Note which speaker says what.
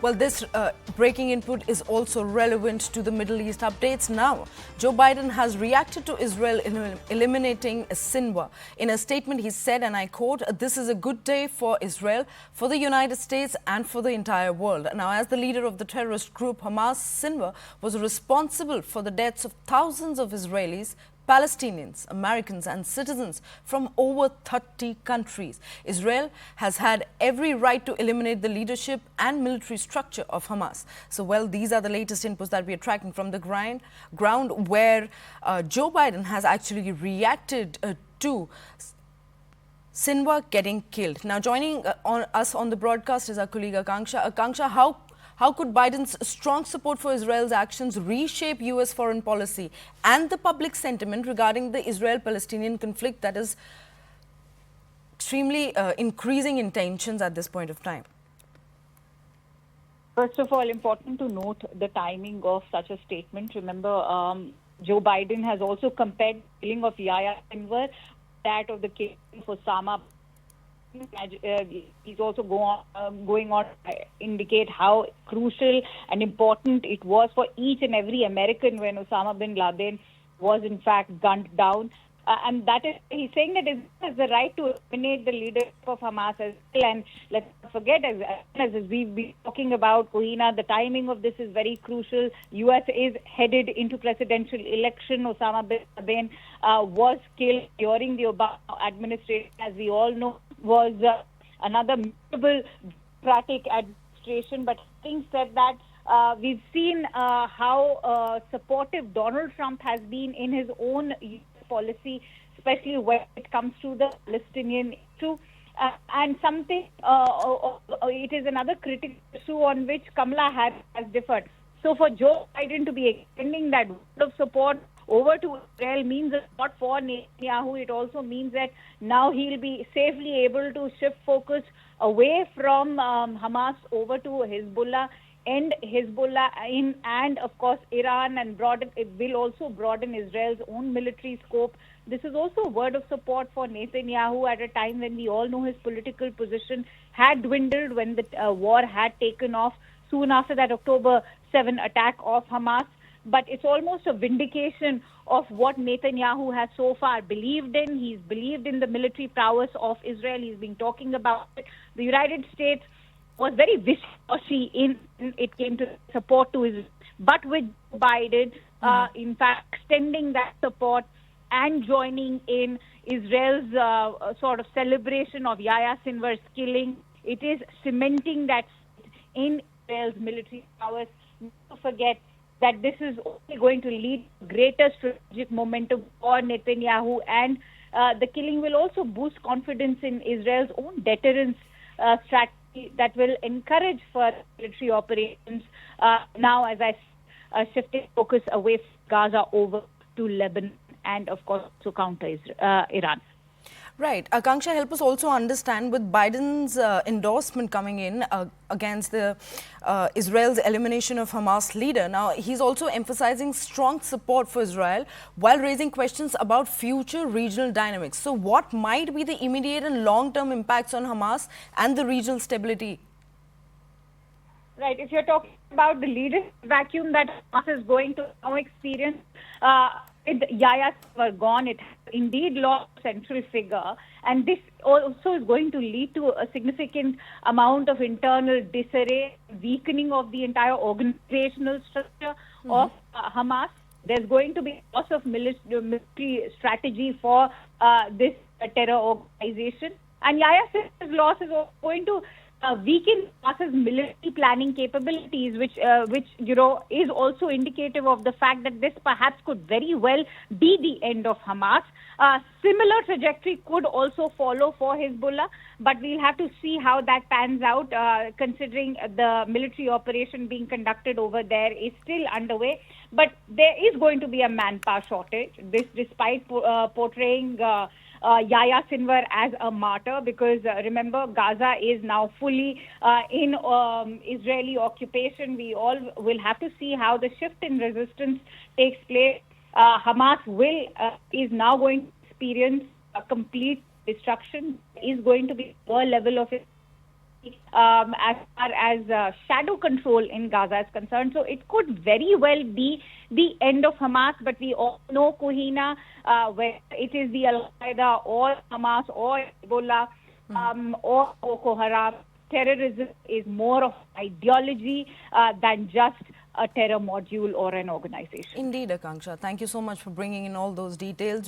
Speaker 1: Well, this breaking input is also relevant to the Middle East updates now. Joe Biden has reacted to Israel eliminating Sinwar. In a statement, he said, and I quote, "This is a good day for Israel, for the United States and for the entire world." Now, as the leader of the terrorist group Hamas, Sinwar was responsible for the deaths of thousands of Israelis, Palestinians, Americans and citizens from over 30 countries. Israel has had every right to eliminate the leadership and military structure of Hamas. So, well, these are the latest inputs that we are tracking from the ground where Joe Biden has actually reacted to Sinwar getting killed. Now, joining us on the broadcast is our colleague Akanksha. Akanksha, how could Biden's strong support for Israel's actions reshape U.S. foreign policy and the public sentiment regarding the Israel-Palestinian conflict that is extremely increasing in tensions at this point of time?
Speaker 2: First of all, important to note the timing of such a statement. Remember, Joe Biden has also compared the killing of Yahya Sinwar that of the killing of Osama. He's also going on to indicate how crucial and important it was for each and every American when Osama bin Laden was in fact gunned down. And that is, he's saying that Israel has the right to eliminate the leadership of Hamas as well. And let's not forget, as we've been talking about, Kohina, the timing of this is very crucial. U.S. is headed into presidential election. Osama bin Laden was killed during the Obama administration, as we all know, was another memorable democratic administration. But having said that, we've seen how supportive Donald Trump has been in his own policy, especially when it comes to the Palestinian issue. And something, it is another critical issue on which Kamala Harris has differed. So for Joe Biden to be extending that word of support over to Israel means a lot for Netanyahu. It also means that now he'll be safely able to shift focus away from Hamas over to Hezbollah, end Hezbollah and of course Iran, and it will also broaden Israel's own military scope. This is also a word of support for Netanyahu at a time when we all know his political position had dwindled when the war had taken off soon after that October 7 attack of Hamas. But it's almost a vindication of what Netanyahu has so far believed in. He's believed in the military prowess of Israel. He's been talking about it. The United States was very wishy-washy in it came to support to Israel. But with Biden, in fact, extending that support and joining in Israel's sort of celebration of Yahya Sinwar's killing, it is cementing that in Israel's military powers. Not to forget that this is only going to lead to greater strategic momentum for Netanyahu, and the killing will also boost confidence in Israel's own deterrence strategy that will encourage further military operations now, as I shifted focus away from Gaza over to Lebanon and, of course, to counter Iran.
Speaker 1: Right. Akanksha, help us also understand, with Biden's endorsement coming in against the Israel's elimination of Hamas leader. Now, he's also emphasizing strong support for Israel while raising questions about future regional dynamics. So what might be the immediate and long-term impacts on Hamas and the regional stability?
Speaker 2: Right. If you're talking about the leadership vacuum that Hamas is going to now experience, with Yahya Sinwar gone, it has indeed lost a central figure, and this also is going to lead to a significant amount of internal disarray, weakening of the entire organizational structure of Hamas. There's going to be loss of military strategy for this terror organization, and Yahya Sinwar's loss is going to weaken Hamas's military planning capabilities, which is also indicative of the fact that this perhaps could very well be the end of Hamas. Similar trajectory could also follow for Hezbollah, but we'll have to see how that pans out, considering the military operation being conducted over there is still underway. But there is going to be a manpower shortage, this despite portraying Yahya Sinwar as a martyr, because remember, Gaza is now fully in Israeli occupation. We all will have to see how the shift in resistance takes place. Hamas is now going to experience a complete destruction. Is going to be a level of as far as shadow control in Gaza is concerned. So it could very well be the end of Hamas, but we all know, Kohina, whether it is the Al-Qaeda or Hamas or Ebola or Boko Haram, terrorism is more of ideology than just a terror module or an organization.
Speaker 1: Indeed, Akanksha. Thank you so much for bringing in all those details.